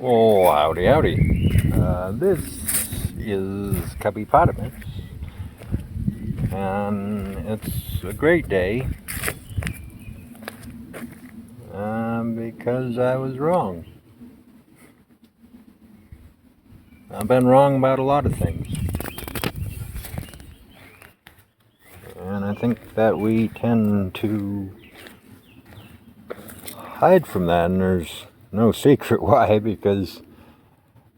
Oh, howdy, howdy. This is Cubby Potamus, and it's a great day because I was wrong. I've been wrong about a lot of things, and I think that we tend to hide from that, and there's no secret why, because,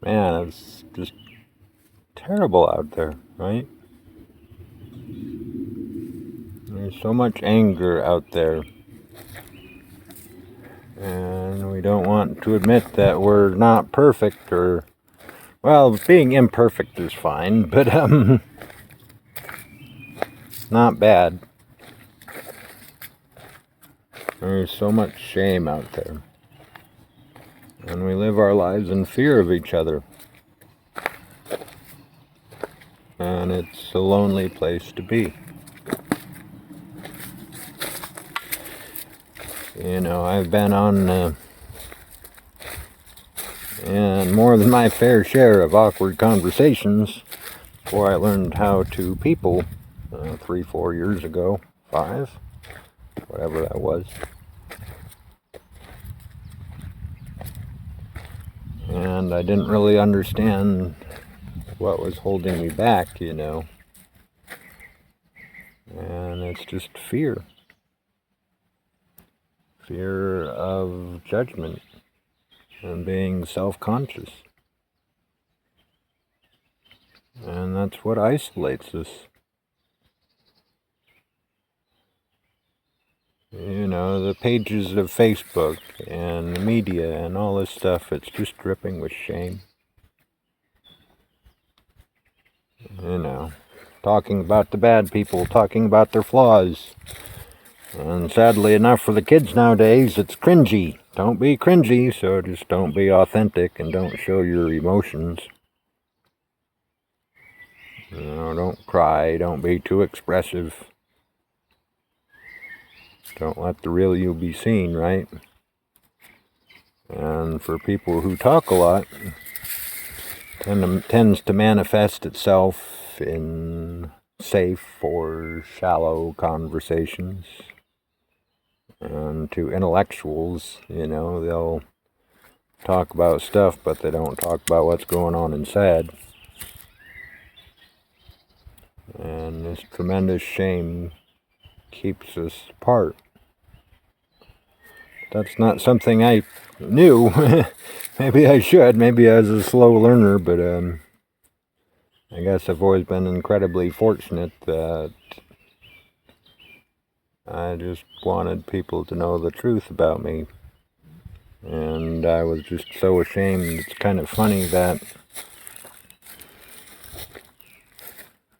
man, it's just terrible out there, right? There's so much anger out there, and we don't want to admit that we're not perfect, or, well, being imperfect is fine, but not bad. There's so much shame out there, and we live our lives in fear of each other, and it's a lonely place to be. You know, I've been on and more than my fair share of awkward conversations before I learned how to people 3-4 years ago, 5, whatever that was. And I didn't really understand what was holding me back, you know. And it's just fear. Fear of judgment and being self-conscious. And that's what isolates us. You know, the pages of Facebook and the media and all this stuff, it's just dripping with shame. You know, talking about the bad people, talking about their flaws. And sadly enough for the kids nowadays, it's cringy. Don't be cringy, so just don't be authentic and don't show your emotions. You know, don't cry, don't be too expressive. Don't let the real you be seen, right? And for people who talk a lot, tends to manifest itself in safe or shallow conversations. And to intellectuals, you know, they'll talk about stuff, but they don't talk about what's going on inside. And this tremendous shame keeps us apart. That's not something I knew. Maybe I should. Maybe I was a slow learner, but I guess I've always been incredibly fortunate that I just wanted people to know the truth about me. And I was just so ashamed. It's kind of funny that,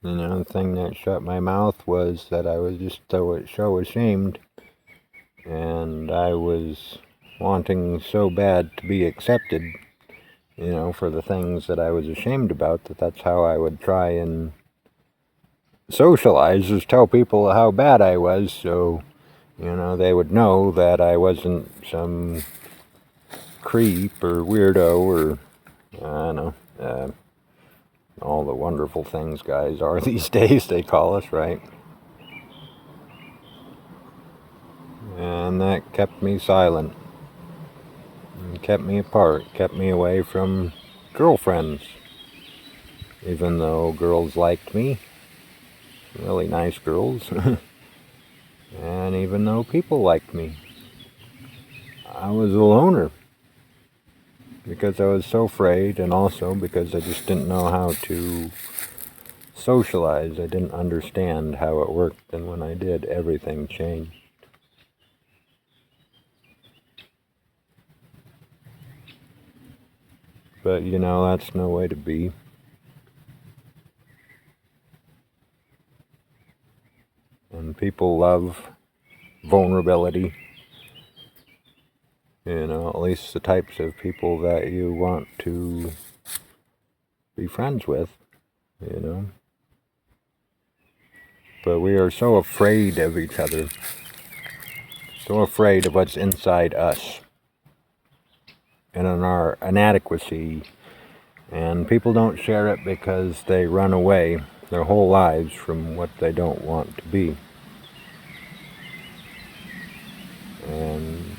you know, the thing that shut my mouth was that I was just so ashamed. And I was wanting so bad to be accepted, you know, for the things that I was ashamed about, that's how I would try and socialize, is tell people how bad I was, so, you know, they would know that I wasn't some creep or weirdo or, I don't know, all the wonderful things guys are these days, they call us, right? And that kept me silent, and kept me apart, kept me away from girlfriends, even though girls liked me, really nice girls. And even though people liked me, I was a loner because I was so afraid, and also because I just didn't know how to socialize. I didn't understand how it worked, and when I did, everything changed. But, you know, that's no way to be. And people love vulnerability. You know, at least the types of people that you want to be friends with, you know. But we are so afraid of each other, so afraid of what's inside us. and an inadequacy, and people don't share it because they run away their whole lives from what they don't want to be. And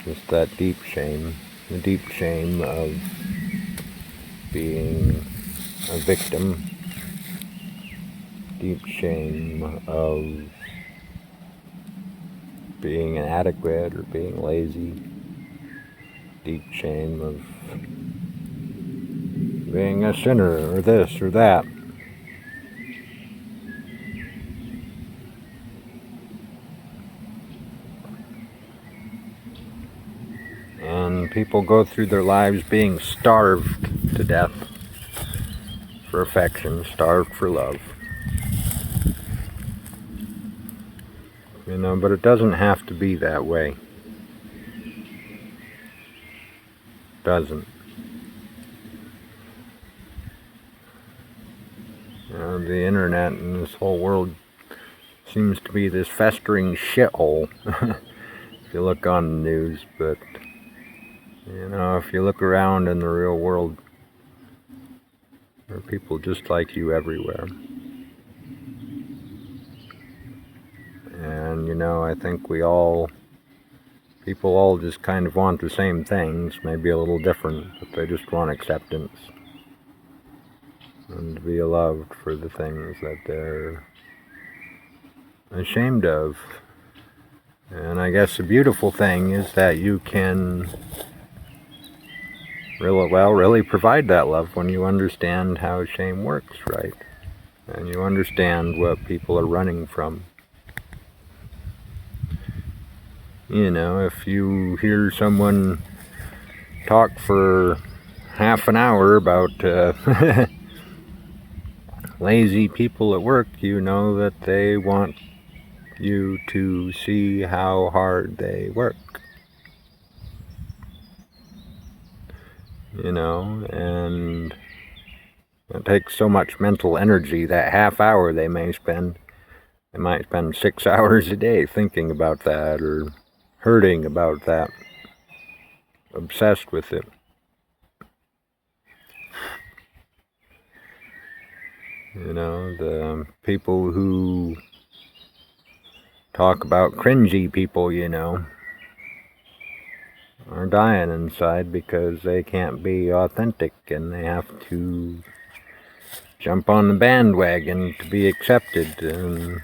just that deep shame, the deep shame of being a victim, deep shame of being inadequate or being lazy, deep shame of being a sinner or this or that. And people go through their lives being starved to death for affection, starved for love. You know, but it doesn't have to be that way. It doesn't. You know, the internet and this whole world seems to be this festering shithole. If you look on the news, but you know, if you look around in the real world, there are people just like you everywhere. And you know, I think people all just kind of want the same things, maybe a little different, but they just want acceptance and to be loved for the things that they're ashamed of. And I guess the beautiful thing is that you can really provide that love when you understand how shame works, right? And you understand what people are running from. You know, if you hear someone talk for half an hour about lazy people at work, you know that they want you to see how hard they work. You know, and it takes so much mental energy. That half hour they might spend 6 hours a day thinking about that or hurting about that, obsessed with it. You know, the people who talk about cringy people, you know, are dying inside because they can't be authentic and they have to jump on the bandwagon to be accepted, and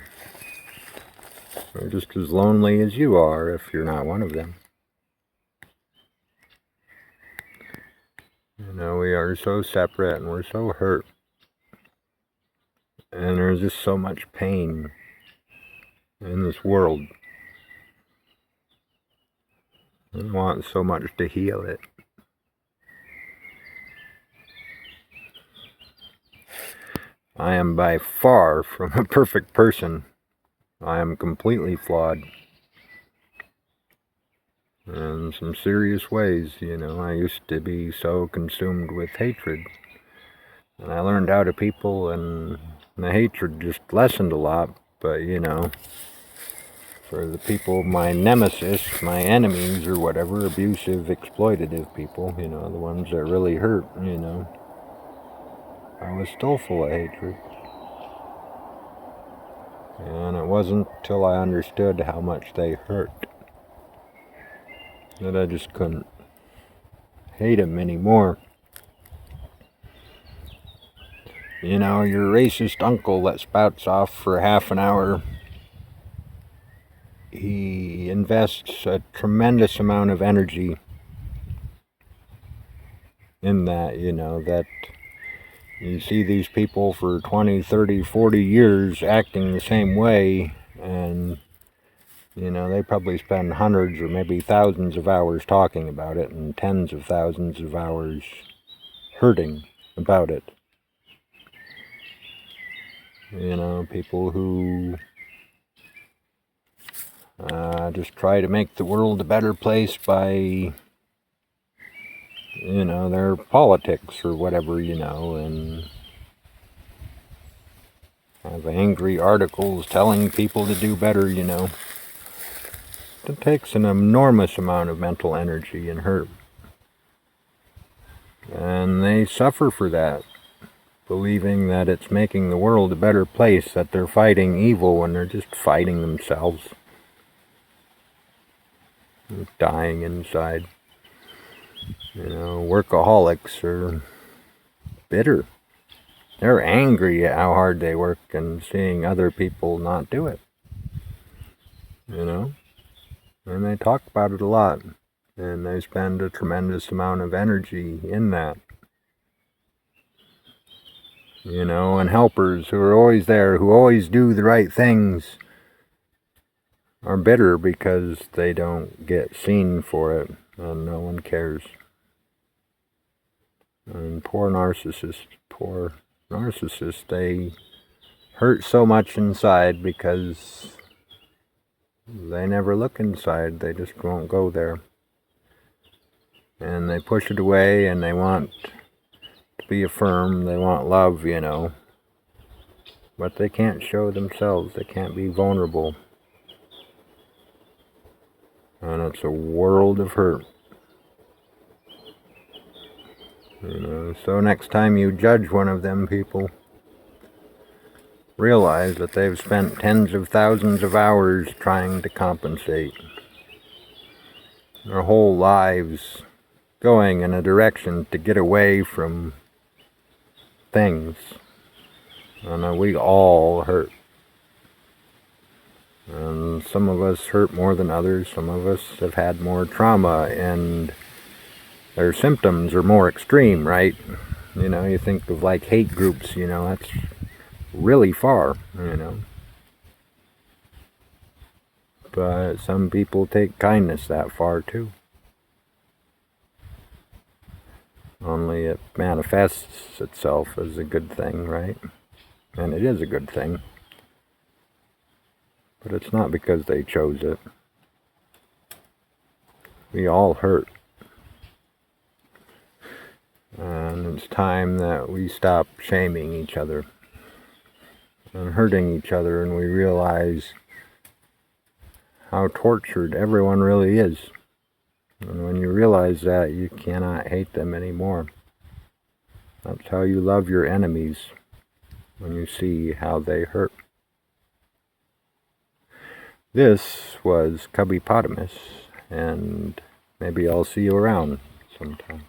they're just as lonely as you are if you're not one of them. You know, we are so separate and we're so hurt, and there's just so much pain in this world. I want so much to heal it. I am by far from a perfect person. I am completely flawed in some serious ways. You know, I used to be so consumed with hatred, and I learned how to people, and the hatred just lessened a lot. But you know, for the people, my nemesis, my enemies or whatever, abusive, exploitative people, you know, the ones that really hurt, you know, I was still full of hatred. And it wasn't till I understood how much they hurt that I just couldn't hate them anymore. You know, your racist uncle that spouts off for half an hour, he invests a tremendous amount of energy in that, you know, that you see these people for 20, 30, 40 years acting the same way, and, you know, they probably spend hundreds or maybe thousands of hours talking about it and tens of thousands of hours hurting about it. You know, people who just try to make the world a better place by, you know, their politics or whatever, you know, and have angry articles telling people to do better, you know. it takes an enormous amount of mental energy and hurt. And they suffer for that, believing that it's making the world a better place, that they're fighting evil when they're just fighting themselves. They're dying inside. Workaholics are bitter. They're angry at how hard they work and seeing other people not do it. And they talk about it a lot. And they spend a tremendous amount of energy in that. And helpers who are always there, who always do the right things, are bitter because they don't get seen for it and no one cares. And poor narcissists, they hurt so much inside because they never look inside, they just won't go there. And they push it away and they want to be affirmed, they want love, but they can't show themselves, they can't be vulnerable. And it's a world of hurt. So next time you judge one of them people, realize that they've spent tens of thousands of hours trying to compensate. Their whole lives going in a direction to get away from things. And we all hurt. And some of us hurt more than others. Some of us have had more trauma and their symptoms are more extreme, right? You think of like hate groups, that's really far, But some people take kindness that far too. Only it manifests itself as a good thing, right? And it is a good thing. But it's not because they chose it. We all hurt. And it's time that we stop shaming each other and hurting each other, and we realize how tortured everyone really is. And when you realize that, you cannot hate them anymore. That's how you love your enemies, when you see how they hurt. This was Cubbypotamus, and maybe I'll see you around sometime.